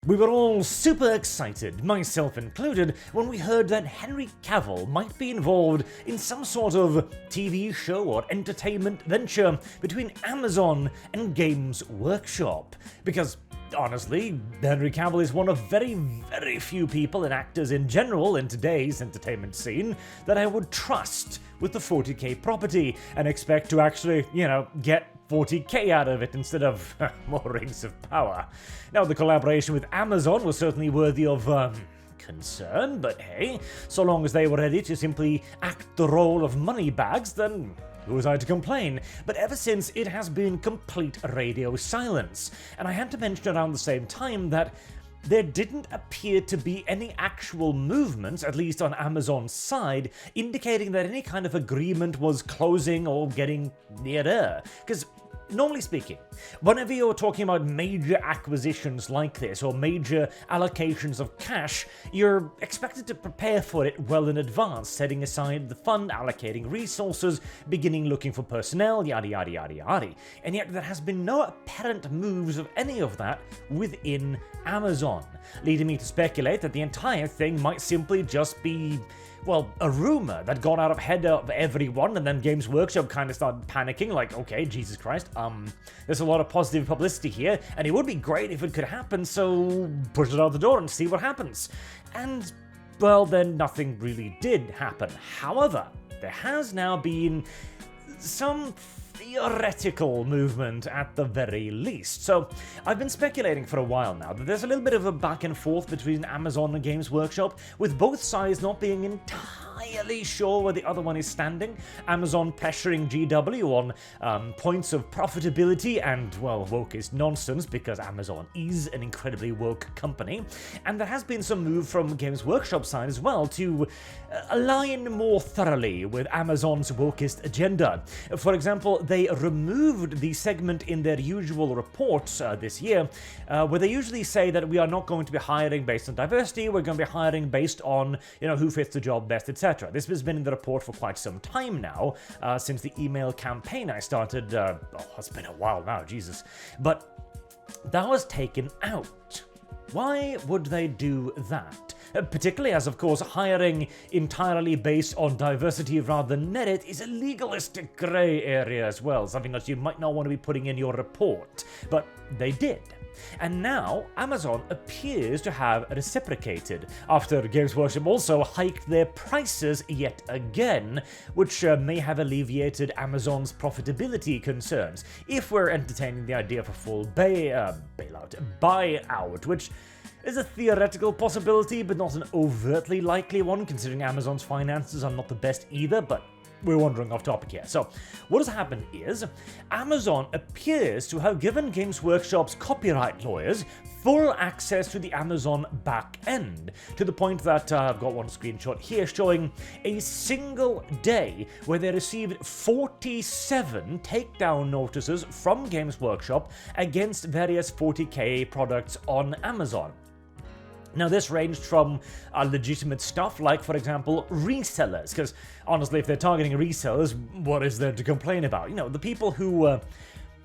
We were all super excited, myself included, when we heard that Henry Cavill might be involved in some sort of TV show or entertainment venture between Amazon and Games Workshop. Because honestly, Henry Cavill is one of very, very few people and actors in general in today's entertainment scene that I would trust with the 40k property and expect to actually, get 40k out of it instead of more rings of power. Now, the collaboration with Amazon was certainly worthy of concern, but hey, so long as they were ready to simply act the role of moneybags, then who was I to complain? But ever since, it has been complete radio silence, and I had to mention around the same time that there didn't appear to be any actual movements, at least on Amazon's side, indicating that any kind of agreement was closing or getting nearer. Because normally speaking, whenever you're talking about major acquisitions like this or major allocations of cash, you're expected to prepare for it well in advance, setting aside the fund, allocating resources, beginning looking for personnel, yada yada yada yada. And yet there has been no apparent moves of any of that within Amazon, leading me to speculate that the entire thing might simply just be, well, a rumor that got out of head of everyone, and then Games Workshop kind of started panicking, like, okay, Jesus Christ, there's a lot of positive publicity here, and it would be great if it could happen, so push it out the door and see what happens. And, well, then nothing really did happen. However, there has now been some theoretical movement at the very least. So I've been speculating for a while now that there's a little bit of a back and forth between Amazon and Games Workshop, with both sides not being entirely sure where the other one is standing. Amazon pressuring GW on points of profitability and, well, wokeist nonsense, because Amazon is an incredibly woke company. And there has been some move from Games Workshop side as well to align more thoroughly with Amazon's wokeist agenda. For example, they removed the segment in their usual reports this year, where they usually say that we are not going to be hiring based on diversity, we're going to be hiring based on, who fits the job best, etc. This has been in the report for quite some time now, since the email campaign I started, it's been a while now, Jesus. But that was taken out. Why would they do that? Particularly as, of course, hiring entirely based on diversity rather than merit is a legalistic grey area as well, something that you might not want to be putting in your report. But they did. And now, Amazon appears to have reciprocated, after Games Workshop also hiked their prices yet again, which may have alleviated Amazon's profitability concerns, if we're entertaining the idea of a full buyout, which is a theoretical possibility, but not an overtly likely one, considering Amazon's finances are not the best either, but we're wandering off topic here. So, what has happened is, Amazon appears to have given Games Workshop's copyright lawyers full access to the Amazon back end, to the point that I've got one screenshot here showing a single day where they received 47 takedown notices from Games Workshop against various 40k products on Amazon. Now, this ranged from legitimate stuff, like, for example, resellers, because honestly, if they're targeting resellers, what is there to complain about? The people who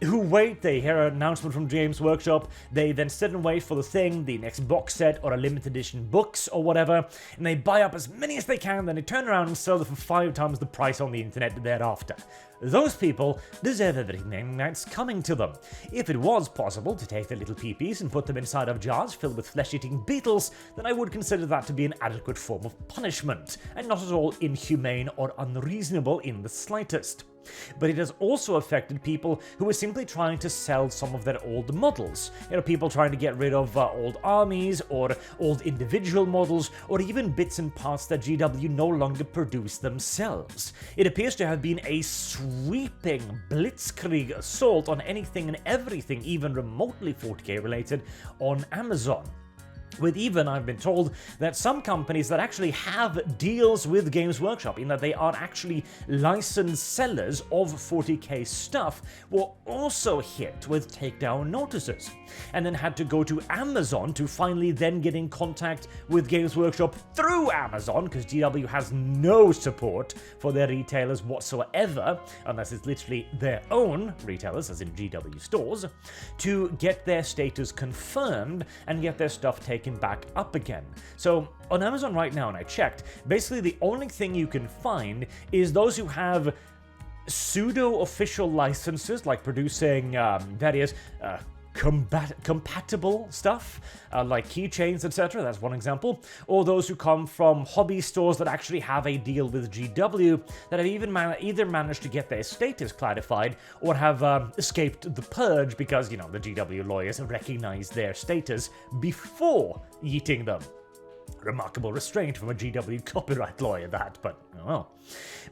wait, they hear an announcement from Games Workshop, they then sit and wait for the thing, the next box set or a limited edition books or whatever, and they buy up as many as they can, then they turn around and sell them for 5 times the price on the internet thereafter. Those people deserve everything that's coming to them. If it was possible to take their little peepees and put them inside of jars filled with flesh-eating beetles, then I would consider that to be an adequate form of punishment, and not at all inhumane or unreasonable in the slightest. But it has also affected people who are simply trying to sell some of their old models. People trying to get rid of old armies, or old individual models, or even bits and parts that GW no longer produce themselves. It appears to have been a sweeping blitzkrieg assault on anything and everything, even remotely 40k related, on Amazon. With even, I've been told that some companies that actually have deals with Games Workshop, in that they are actually licensed sellers of 40k stuff, were also hit with takedown notices, and then had to go to Amazon to finally then get in contact with Games Workshop through Amazon, because GW has no support for their retailers whatsoever, unless it's literally their own retailers, as in GW stores, to get their status confirmed and get their stuff taken back up again. So on Amazon right now, and I checked, basically the only thing you can find is those who have pseudo-official licenses, like producing various compatible stuff, like keychains, etc. That's one example. Or those who come from hobby stores that actually have a deal with GW, that have even either managed to get their status clarified or have escaped the purge because, you know, the GW lawyers have recognized their status before yeeting them. Remarkable restraint from a GW copyright lawyer, that, but oh well.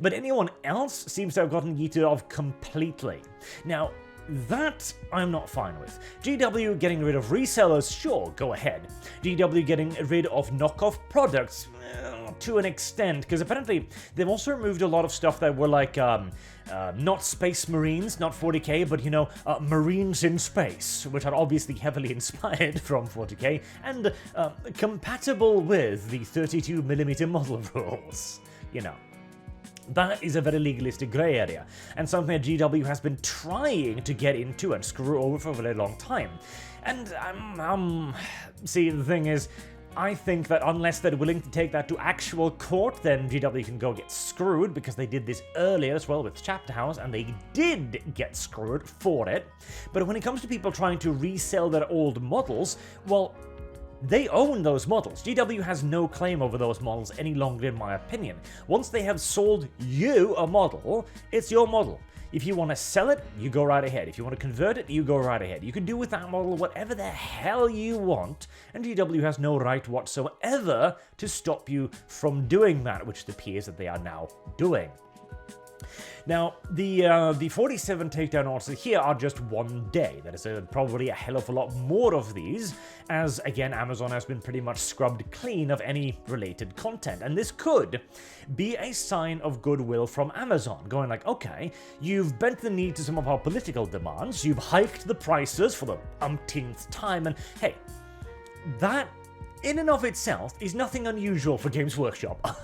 But anyone else seems to have gotten yeeted off completely. Now, that I'm not fine with. GW getting rid of resellers, sure, go ahead. GW getting rid of knockoff products, to an extent, because apparently they've also removed a lot of stuff that were like, not Space Marines, not 40k, but, you know, Marines in Space, which are obviously heavily inspired from 40k, and compatible with the 32mm model rules, you know. That is a very legalistic grey area, and something that GW has been trying to get into and screw over for a very long time. And, see, the thing is, I think that unless they're willing to take that to actual court, then GW can go get screwed, because they did this earlier as well with Chapter House, and they did get screwed for it. But when it comes to people trying to resell their old models, well, they own those models. GW has no claim over those models any longer, in my opinion. Once they have sold you a model, it's your model. If you want to sell it, you go right ahead. If you want to convert it, you go right ahead. You can do with that model whatever the hell you want, and GW has no right whatsoever to stop you from doing that, which it appears that they are now doing. Now, the 47 takedown orders here are just one day. That is probably a hell of a lot more of these, as, again, Amazon has been pretty much scrubbed clean of any related content. And this could be a sign of goodwill from Amazon, going like, okay, you've bent the knee to some of our political demands, you've hiked the prices for the umpteenth time, and hey, that, in and of itself, is nothing unusual for Games Workshop.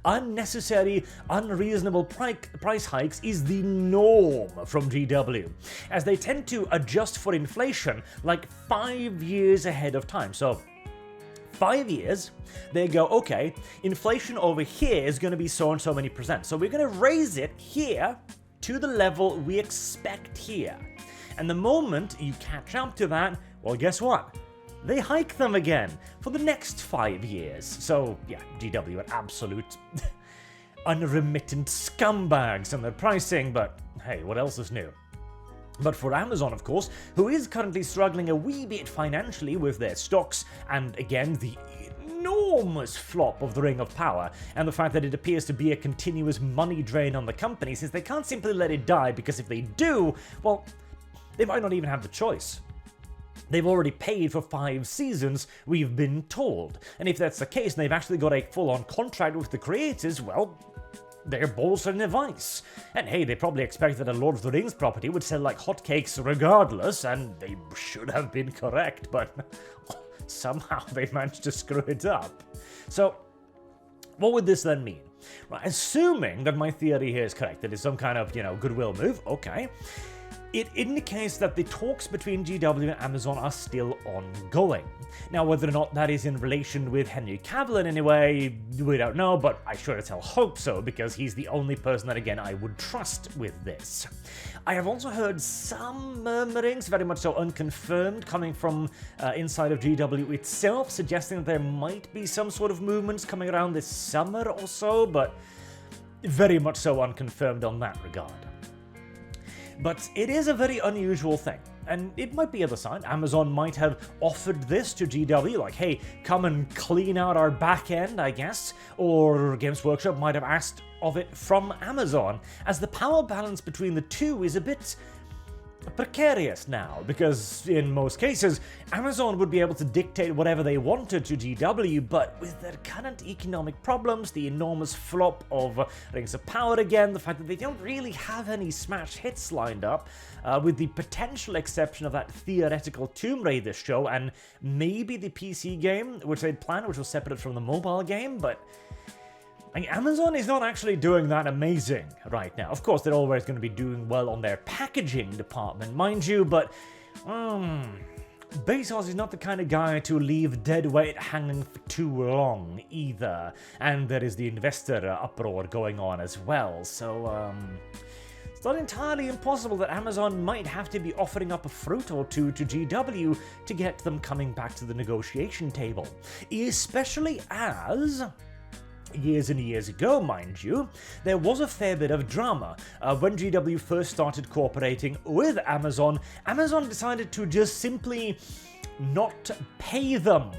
Unnecessary, unreasonable price hikes is the norm from GW, as they tend to adjust for inflation like 5 years ahead of time. So 5 years, they go, okay, inflation over here is going to be so and so many percent, so we're going to raise it here to the level we expect here. And the moment you catch up to that, well, guess what? They hike them again for the next 5 years. So, yeah, GW are absolute unremittent scumbags on their pricing, but hey, what else is new? But for Amazon, of course, who is currently struggling a wee bit financially with their stocks, and again, the enormous flop of the Ring of Power, and the fact that it appears to be a continuous money drain on the company, since they can't simply let it die, because if they do, well, they might not even have the choice. They've already paid for 5 seasons, we've been told. And if that's the case, and they've actually got a full-on contract with the creators, well, they're balls in a vice. And hey, they probably expected a Lord of the Rings property would sell like hotcakes regardless, and they should have been correct, but somehow they managed to screw it up. So, what would this then mean? Right, assuming that my theory here is correct, that it's some kind of, you know, goodwill move, okay. It indicates that the talks between GW and Amazon are still ongoing. Now, whether or not that is in relation with Henry Cavill in any way, we don't know, but I sure as hell hope so, because he's the only person that, again, I would trust with this. I have also heard some murmurings, very much so unconfirmed, coming from inside of GW itself, suggesting that there might be some sort of movements coming around this summer or so, but very much so unconfirmed on that regard. But it is a very unusual thing, and it might be other side. Amazon might have offered this to GW, like, hey, come and clean out our back end, I guess, or Games Workshop might have asked of it from Amazon, as the power balance between the two is a bit precarious now, because in most cases, Amazon would be able to dictate whatever they wanted to GW, but with their current economic problems, the enormous flop of Rings of Power again, the fact that they don't really have any smash hits lined up, with the potential exception of that theoretical Tomb Raider show, and maybe the PC game, which they'd planned, which was separate from the mobile game, but Amazon is not actually doing that amazing right now. Of course, they're always going to be doing well on their packaging department, mind you, but Bezos is not the kind of guy to leave dead weight hanging for too long either. And there is the investor uproar going on as well, so it's not entirely impossible that Amazon might have to be offering up a fruit or two to GW to get them coming back to the negotiation table. Especially as, years and years ago, mind you, there was a fair bit of drama. When GW first started cooperating with Amazon, Amazon decided to just simply not pay them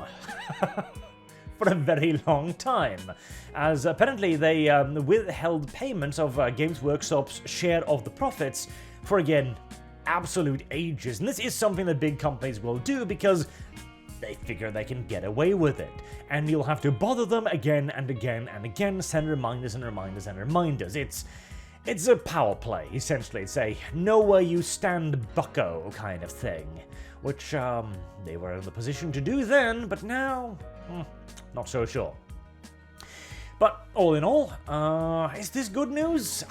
for a very long time, as apparently they withheld payments of Games Workshop's share of the profits for, again, absolute ages. And this is something that big companies will do because they figure they can get away with it, and you'll have to bother them again and again and again, send reminders and reminders and reminders. It's a power play, essentially. It's a know where you stand bucko kind of thing, which they were in the position to do then, but now, not so sure. But all in all, is this good news?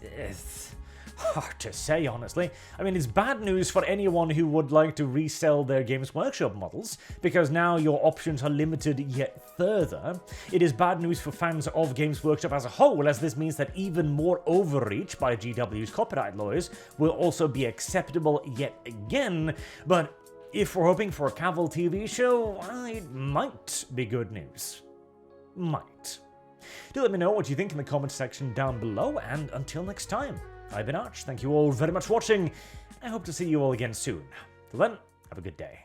It's hard to say, honestly. I mean, it's bad news for anyone who would like to resell their Games Workshop models, because now your options are limited yet further. It is bad news for fans of Games Workshop as a whole, as this means that even more overreach by GW's copyright lawyers will also be acceptable yet again. But if we're hoping for a Cavill TV show, well, it might be good news. Might. Do let me know what you think in the comment section down below, and until next time, I've been Arch. Thank you all very much for watching. I hope to see you all again soon. Till then, have a good day.